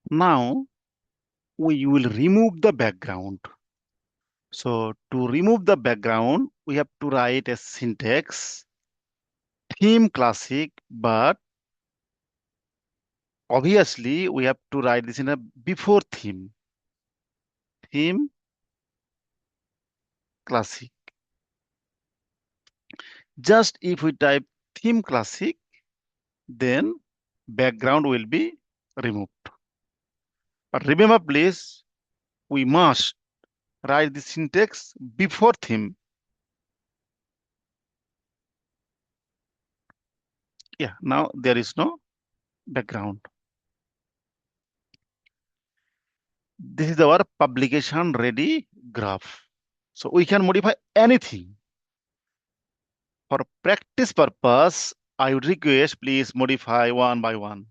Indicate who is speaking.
Speaker 1: Now we will remove the background. So to remove the background, we have to write a syntax, theme classic, but obviously we have to write this in a before theme classic. Just if we type theme classic, then background will be removed. But remember, please, we must write the syntax before theme. Yeah, now there is no background. This is our publication ready graph. So we can modify anything. For practice purpose, I would request please modify one by one.